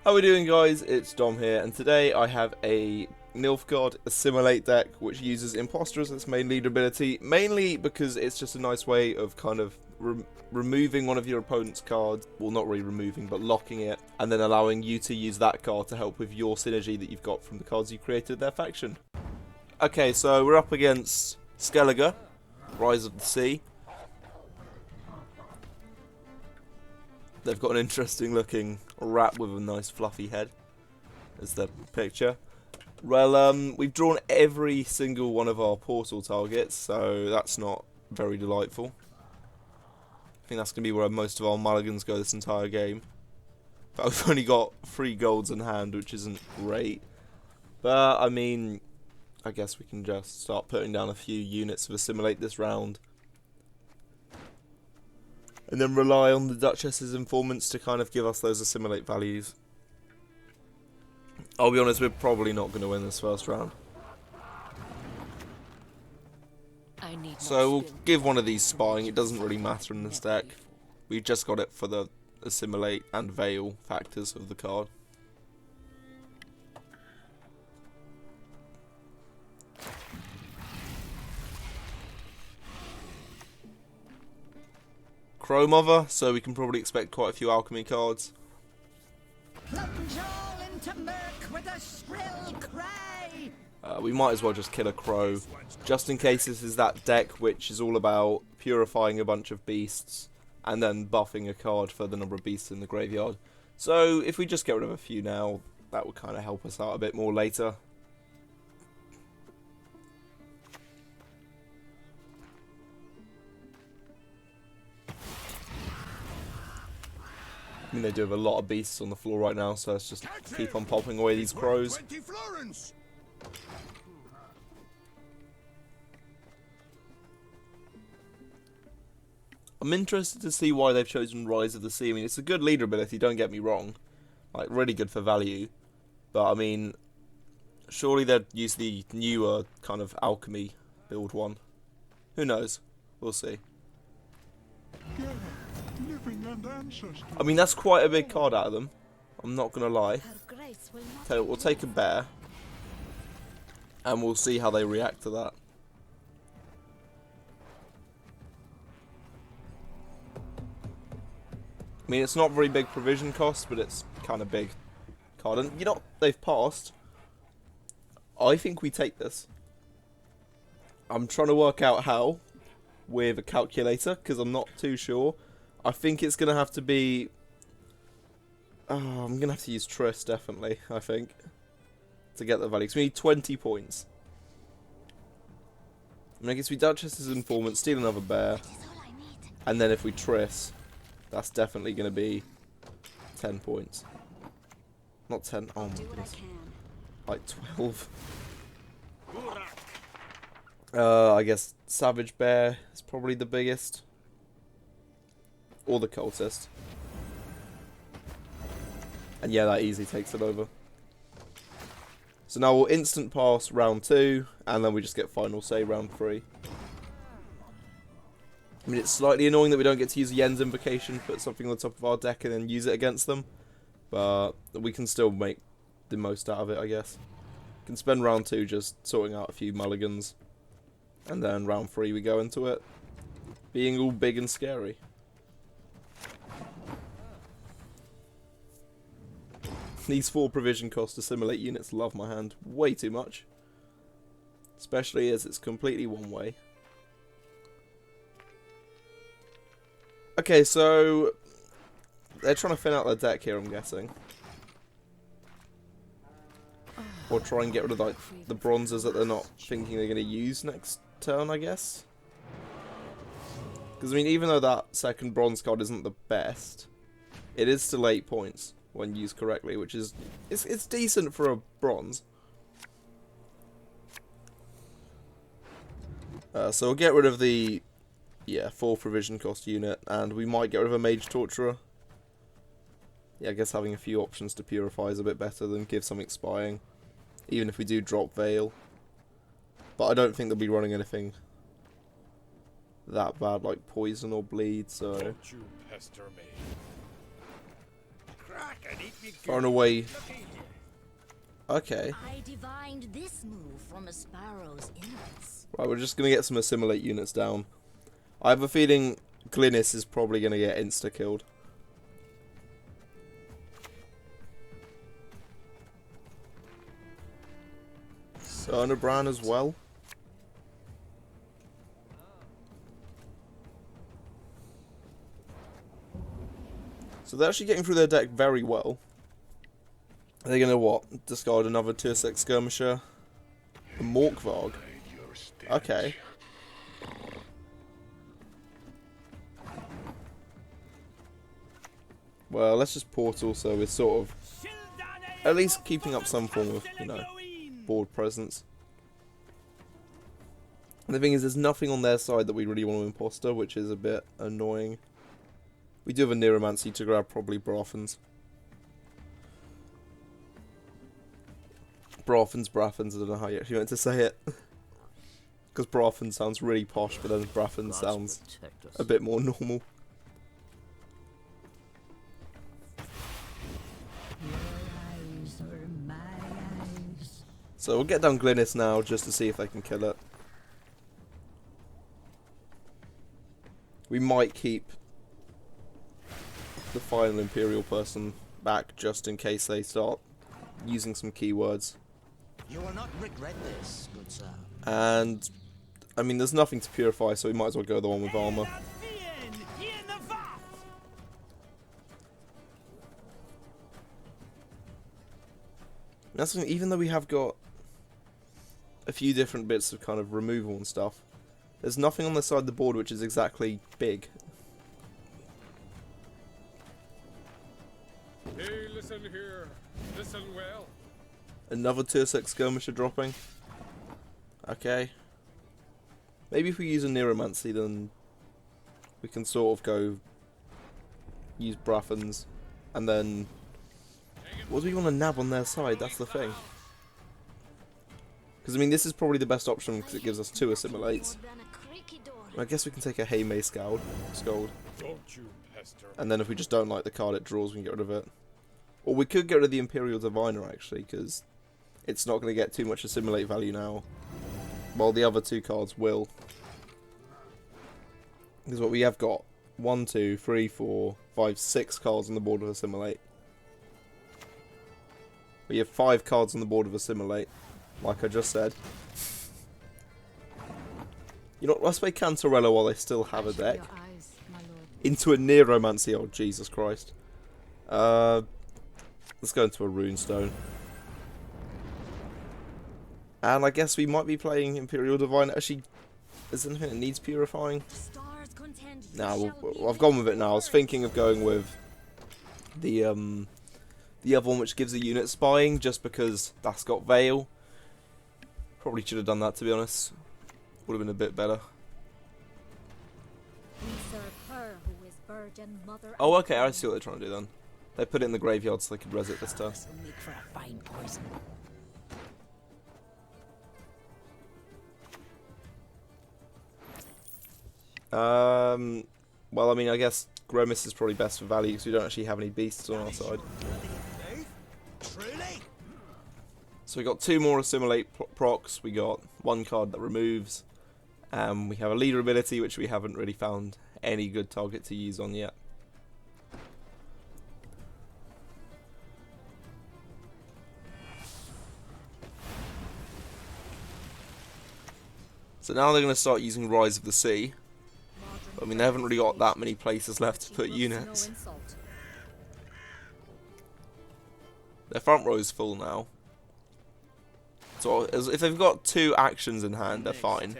How we doing, guys? It's Dom here, and today I have a Nilfgaard Assimilate deck which uses Imposter as its main leader ability, mainly because it's just a nice way of kind of removing one of your opponent's cards, well, not really removing, but locking it, and then allowing you to use that card to help with your synergy that you've got from the cards you created their faction. Okay, so we're up against Skellige, Rise of the Sea. They've got an interesting looking rat with a nice fluffy head as the picture. Well, we've drawn every single one of our portal targets, so that's not very delightful. I think that's going to be where most of our mulligans go this entire game. But we've only got 3 golds in hand, which isn't great. But, I mean, I guess we can just start putting down a few units of Assimilate this round. And then rely on the Duchess's informants to kind of give us those Assimilate values. I'll be honest, we're probably not going to win this first round. So we'll give one of these spying. It doesn't really matter in this deck. We just got it for the Assimilate and Veil factors of the card. Crow Mother, so we can probably expect quite a few alchemy cards. Plunge all into murk with a shrill cry. We might as well just kill a crow, just in case this is that deck which is all about purifying a bunch of beasts and then buffing a card for the number of beasts in the graveyard. So if we just get rid of a few now, that would kind of help us out a bit more later. I mean, they do have a lot of beasts on the floor right now, so let's just keep on popping away these crows. I'm interested to see why they've chosen Rise of the Sea. I mean, it's a good leader ability, don't get me wrong. Like, really good for value. But, I mean, surely they'd use the newer kind of alchemy build one. Who knows? We'll see. I mean, that's quite a big card out of them. I'm not going to lie. Tell you what, we'll take a bear. And we'll see how they react to that. I mean, it's not very big provision cost, but it's kind of big card. And, you know, they've passed. I think we take this. I'm trying to work out how with a calculator, because I'm not too sure. I think it's going to have to be... I'm going to have to use Triss, definitely, I think, to get the value. Because we need 20 points. I mean, I guess we Duchess's informant, steal another bear. And then if we Triss, that's definitely going to be 10 points. Not 10, oh my goodness. Like 12. I guess Savage Bear is probably the biggest. Or the Cultist. And yeah, that easily takes it over. So now we'll instant pass round 2, and then we just get final say round 3. I mean, it's slightly annoying that we don't get to use Yen's Invocation, put something on the top of our deck and then use it against them. But we can still make the most out of it, I guess. We can spend round 2 just sorting out a few mulligans. And then round 3 we go into it being all big and scary. These 4 provision cost Assimilate units love my hand way too much. Especially as it's completely one way. Okay, so they're trying to thin out their deck here, I'm guessing. Or try and get rid of like the bronzes that they're not thinking they're going to use next turn, I guess. Because, I mean, even though that second bronze card isn't the best, it is still 8 points when used correctly, which is... It's decent for a bronze. So we'll get rid of the... Yeah, 4 provision cost unit, and we might get rid of a Mage Torturer. Yeah, I guess having a few options to purify is a bit better than give something spying. Even if we do drop Veil. But I don't think they'll be running anything that bad, like poison or bleed, so... Don't you pester me. Far and away. Okay. I divined this move from a sparrow's innards. Right, we're just going to get some Assimilate units down. I have a feeling Glynis is probably going to get insta-killed. Cernobran as well. So they're actually getting through their deck very well. Are they going to what? Discard another tier 6 skirmisher? A Morkvarg. Okay. Well, let's just portal so we're sort of at least keeping up some form of, you know, board presence. And the thing is, there's nothing on their side that we really want to imposter, which is a bit annoying. We do have a Neuromancy to grab, probably Braffins. Braffins, I don't know how you actually meant to say it. Because Braffin sounds really posh, but then Braffin sounds a bit more normal. So we'll get down Glynis now, just to see if they can kill it. We might keep the final Imperial person back, just in case they start using some keywords. You will not regret this, good sir. And, I mean, there's nothing to purify, so we might as well go the one with armor. That's the thing, even though we have got a few different bits of kind of removal and stuff, there's nothing on the side of the board which is exactly big. Hey, listen here. Listen well. Another tier 6 skirmisher dropping. Okay. Maybe if we use a Neuromancy, then we can sort of go use Braffins, and then what do we want to nab on their side? That's the thing. Because I mean, this is probably the best option because it gives us 2 Assimilates. I guess we can take a Haymay Scold. Don't you pester. And then if we just don't like the card it draws, we can get rid of it. Or we could get rid of the Imperial Diviner actually, because it's not going to get too much Assimilate value now. While the other 2 cards will. Because what we have got 1, 2, 3, 4, 5, 6 cards on the board of Assimilate. We have 5 cards on the board of Assimilate, like I just said. You know, let's play Cantarella while they still have a deck. Into a Neuromancy, oh Jesus Christ. Let's go into a Runestone. And I guess we might be playing Imperial Divine. Actually, is there anything that needs purifying? No, well, I've gone with it now. I was thinking of going with the other one which gives a unit spying, just because that's got Veil. Probably should have done that, to be honest. Would have been a bit better. Oh, okay, I see what they're trying to do then. They put it in the graveyard so they could res it this turn. Make for a fine poison. Well, I mean, I guess Grimace is probably best for value because we don't actually have any beasts on our side. So we got 2 more Assimilate procs, we got 1 card that removes, we have a leader ability which we haven't really found any good target to use on yet. So now they're going to start using Rise of the Sea. I mean, they haven't really got that many places left to put units. Their front row is full now. So if they've got 2 actions in hand, they're fine.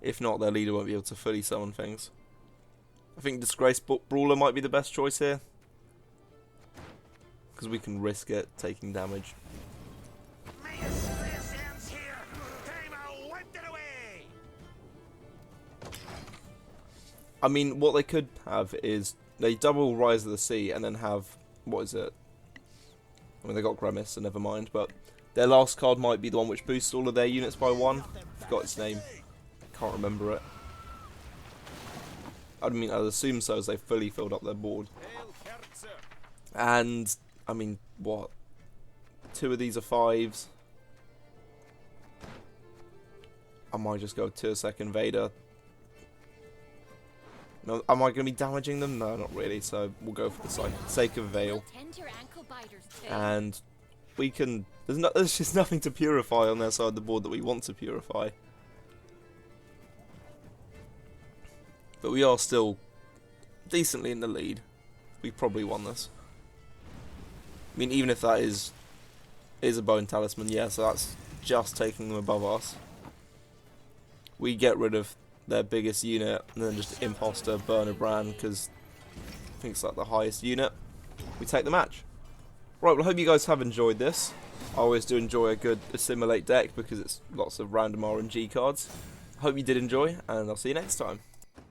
If not, their leader won't be able to fully summon things. I think Disgrace Brawler might be the best choice here. Because we can risk it taking damage. I mean, what they could have is they double Rise of the Sea and then have, what is it? I mean, they got Grimace, so never mind, but their last card might be the one which boosts all of their units by 1. Forgot its name. Can't remember it. I mean, I'd assume so, as they've fully filled up their board. And, I mean, what? 2 of these are 5s. I might just go Tier Second Vader. No, am I going to be damaging them? No, not really. So we'll go for the sake of Veil. And we can... There's just nothing to purify on their side of the board that we want to purify. But we are still decently in the lead. We probably won this. I mean, even if that is a Bone Talisman, yeah, so that's just taking them above us. We get rid of their biggest unit, and then just Imposter, burn a brand, because I think it's like the highest unit. We take the match. Right, well, I hope you guys have enjoyed this. I always do enjoy a good Assimilate deck, because it's lots of random RNG cards. I hope you did enjoy, and I'll see you next time.